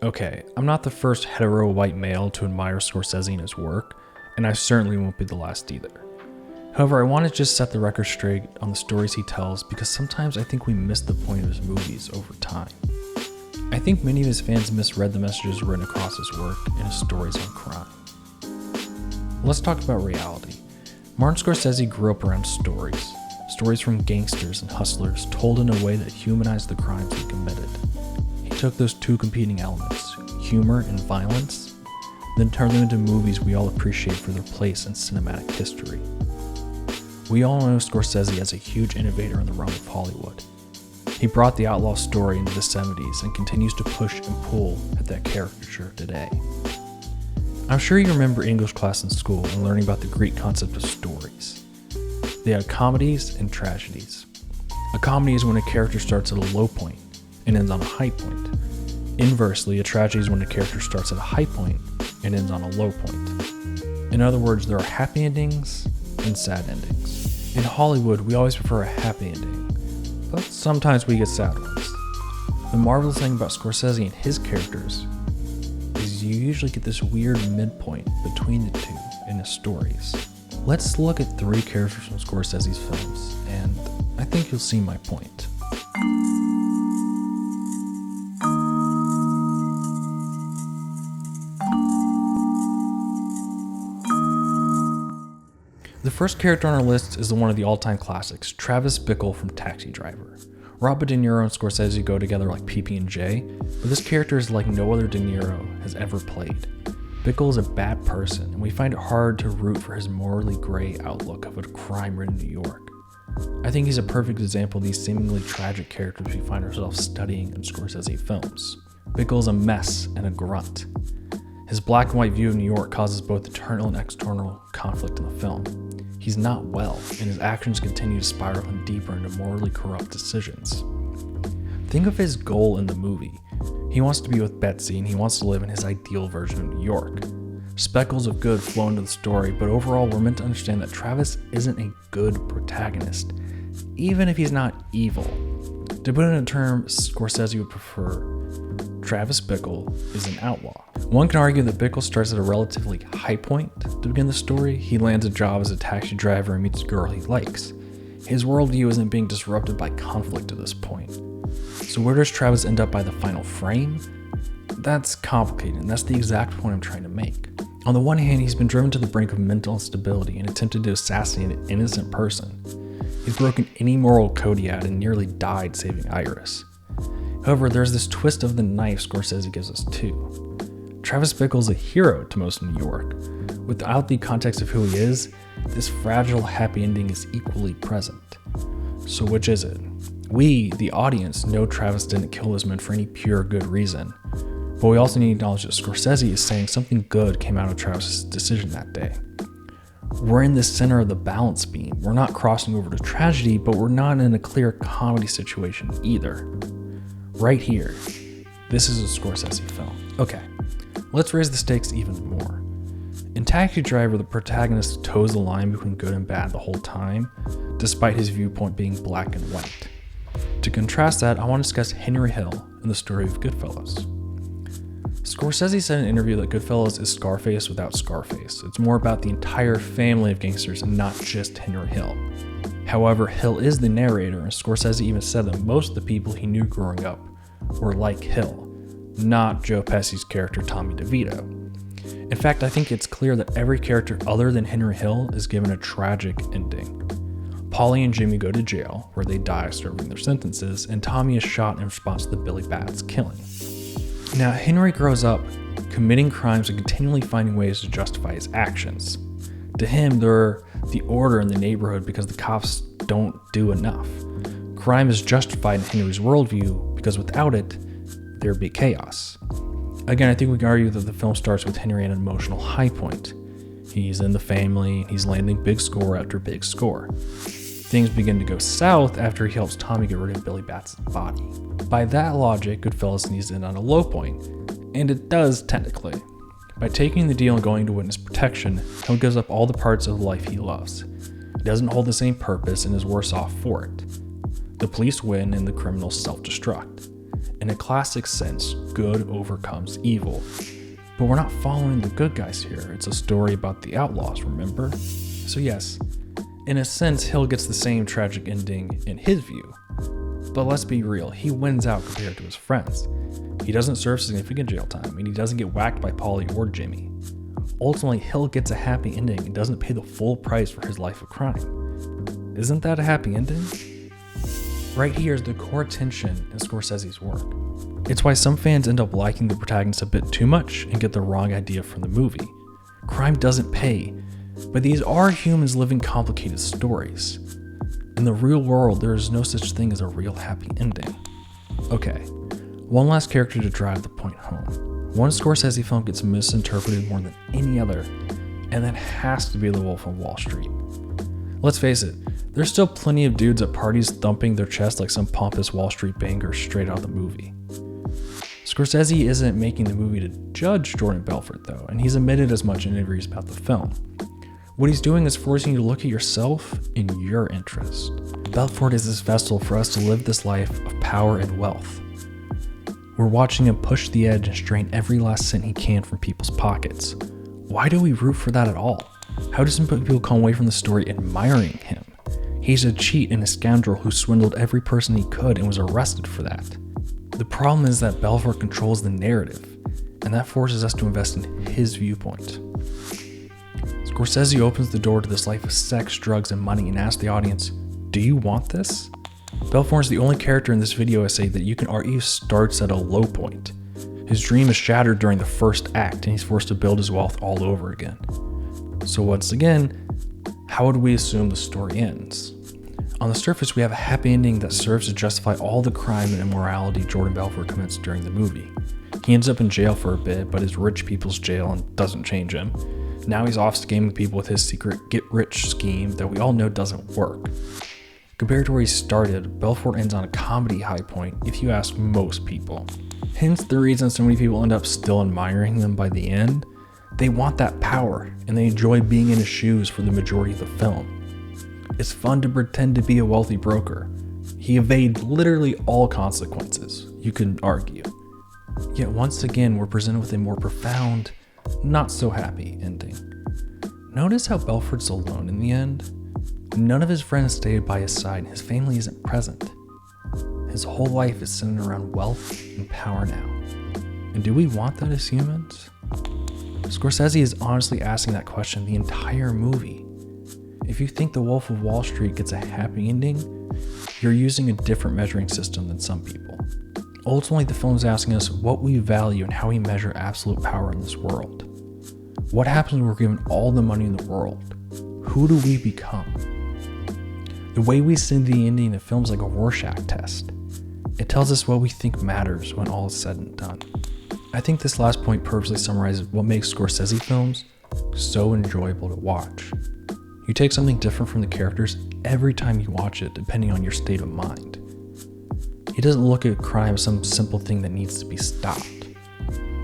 Okay, I'm not the first hetero white male to admire Scorsese and his work, and I certainly won't be the last either. However, I want to just set the record straight on the stories he tells because sometimes I think we miss the point of his movies over time. I think many of his fans misread the messages written across his work and his stories on crime. Let's talk about reality. Martin Scorsese grew up around stories from gangsters and hustlers told in a way that humanized the crimes he committed. He took those two competing elements, humor and violence, then turned them into movies we all appreciate for their place in cinematic history. We all know Scorsese as a huge innovator in the realm of Hollywood. He brought the outlaw story into the 70s and continues to push and pull at that caricature today. I'm sure you remember English class in school and learning about the Greek concept of stories. They had comedies and tragedies. A comedy is when a character starts at a low point and ends on a high point. Inversely, a tragedy is when a character starts at a high point and ends on a low point. In other words, there are happy endings and sad endings. In Hollywood, we always prefer a happy ending, but sometimes we get sad ones. The marvelous thing about Scorsese and his characters is you usually get this weird midpoint between the two in his stories. Let's look at 3 characters from Scorsese's films, and I think you'll see my point. The first character on our list is one of the all-time classics, Travis Bickle from Taxi Driver. Robert De Niro and Scorsese go together like PB&J, but this character is like no other De Niro has ever played. Bickle is a bad person, and we find it hard to root for his morally gray outlook of a crime-ridden New York. I think he's a perfect example of these seemingly tragic characters we find ourselves studying in Scorsese films. Bickle is a mess and a grunt. His black and white view of New York causes both internal and external conflict in the film. He's not well, and his actions continue to spiral him deeper into morally corrupt decisions. Think of his goal in the movie. He wants to be with Betsy, and he wants to live in his ideal version of New York. Speckles of good flow into the story, but overall we're meant to understand that Travis isn't a good protagonist, even if he's not evil. To put it in a term Scorsese would prefer, Travis Bickle is an outlaw. One can argue that Bickle starts at a relatively high point to begin the story. He lands a job as a taxi driver and meets a girl he likes. His worldview isn't being disrupted by conflict at this point. So where does Travis end up by the final frame? That's complicated, and that's the exact point I'm trying to make. On the one hand, he's been driven to the brink of mental instability and attempted to assassinate an innocent person. He's broken any moral code he had and nearly died saving Iris. However, there's this twist of the knife Scorsese gives us too. Travis Bickle is a hero to most of New York. Without the context of who he is, this fragile happy ending is equally present. So which is it? We, the audience, know Travis didn't kill those men for any pure good reason, but we also need to acknowledge that Scorsese is saying something good came out of Travis' decision that day. We're in the center of the balance beam. We're not crossing over to tragedy, but we're not in a clear comedy situation either. Right here, this is a Scorsese film. Okay, let's raise the stakes even more. In Taxi Driver, the protagonist toes the line between good and bad the whole time, despite his viewpoint being black and white. To contrast that, I want to discuss Henry Hill and the story of Goodfellas. Scorsese said in an interview that Goodfellas is Scarface without Scarface. It's more about the entire family of gangsters and not just Henry Hill. However, Hill is the narrator, and Scorsese even said that most of the people he knew growing up were like Hill, not Joe Pesci's character Tommy DeVito. In fact, I think it's clear that every character other than Henry Hill is given a tragic ending. Paulie and Jimmy go to jail, where they die serving their sentences, and Tommy is shot in response to the Billy Bats killing. Now, Henry grows up committing crimes and continually finding ways to justify his actions. To him, they're the order in the neighborhood because the cops don't do enough. Crime is justified in Henry's worldview because without it, there'd be chaos. Again, I think we can argue that the film starts with Henry at an emotional high point. He's in the family, and he's landing big score after big score. Things begin to go south after he helps Tommy get rid of Billy Bats' body. By that logic, Goodfellas needs to end on a low point, and it does technically. By taking the deal and going to witness protection, Hill gives up all the parts of life he loves. He doesn't hold the same purpose and is worse off for it. The police win and the criminals self-destruct. In a classic sense, good overcomes evil. But we're not following the good guys here. It's a story about the outlaws, remember? So yes, in a sense, Hill gets the same tragic ending in his view. But let's be real, he wins out compared to his friends. He doesn't serve significant jail time, and he doesn't get whacked by Polly or Jimmy. Ultimately, Hill gets a happy ending and doesn't pay the full price for his life of crime. Isn't that a happy ending? Right here is the core tension in Scorsese's work. It's why some fans end up liking the protagonist a bit too much and get the wrong idea from the movie. Crime doesn't pay, but these are humans living complicated stories. In the real world, there is no such thing as a real happy ending. Okay, one last character to drive the point home. One Scorsese film gets misinterpreted more than any other, and that has to be The Wolf of Wall Street. Let's face it, there's still plenty of dudes at parties thumping their chest like some pompous Wall Street banger straight out of the movie. Scorsese isn't making the movie to judge Jordan Belfort though, and he's admitted as much in interviews about the film. What he's doing is forcing you to look at yourself in your interest. Belfort is this vessel for us to live this life of power and wealth. We're watching him push the edge and strain every last cent he can from people's pockets. Why do we root for that at all? How do some people come away from the story admiring him? He's a cheat and a scoundrel who swindled every person he could and was arrested for that. The problem is that Belfort controls the narrative, and that forces us to invest in his viewpoint. Scorsese opens the door to this life of sex, drugs, and money and asks the audience, do you want this? Belfort is the only character in this video essay that you can argue starts at a low point. His dream is shattered during the first act, and he's forced to build his wealth all over again. So once again, how would we assume the story ends? On the surface, we have a happy ending that serves to justify all the crime and immorality Jordan Belfort commits during the movie. He ends up in jail for a bit, but is rich people's jail and doesn't change him. Now he's off scamming people with his secret get-rich scheme that we all know doesn't work. Compared to where he started, Belfort ends on a comedy high point if you ask most people. Hence the reason so many people end up still admiring him by the end. They want that power, and they enjoy being in his shoes for the majority of the film. It's fun to pretend to be a wealthy broker. He evaded literally all consequences, you could argue. Yet once again, we're presented with a more profound, not so happy ending. Notice how Belfort's alone in the end? None of his friends stayed by his side, and his family isn't present. His whole life is centered around wealth and power now. And do we want that as humans? Scorsese is honestly asking that question the entire movie. If you think The Wolf of Wall Street gets a happy ending, you're using a different measuring system than some people. Ultimately, the film is asking us what we value and how we measure absolute power in this world. What happens when we're given all the money in the world? Who do we become? The way we see the ending in the film is like a Rorschach test. It tells us what we think matters when all is said and done. I think this last point perfectly summarizes what makes Scorsese films so enjoyable to watch. You take something different from the characters every time you watch it, depending on your state of mind. He doesn't look at crime as some simple thing that needs to be stopped.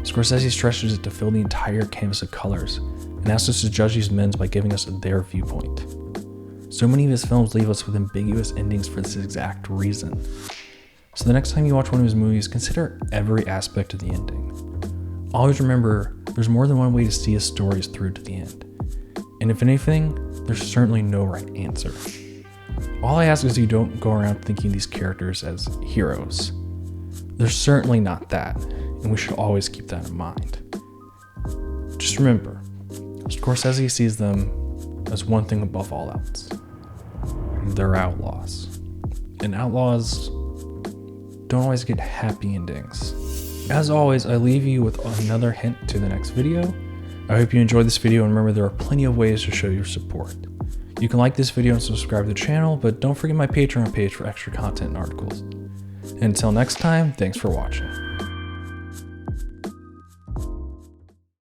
Scorsese stretches it to fill the entire canvas of colors and asks us to judge these men by giving us their viewpoint. So many of his films leave us with ambiguous endings for this exact reason. So the next time you watch one of his movies, consider every aspect of the ending. Always remember, there's more than one way to see his stories through to the end. And if anything, there's certainly no right answer. All I ask is you don't go around thinking these characters as heroes. They're certainly not that, and we should always keep that in mind. Just remember, Scorsese sees them as one thing above all else. They're outlaws. And outlaws don't always get happy endings. As always, I leave you with another hint to the next video. I hope you enjoyed this video, and remember there are plenty of ways to show your support. You can like this video and subscribe to the channel, but don't forget my Patreon page for extra content and articles. Until next time, thanks for watching.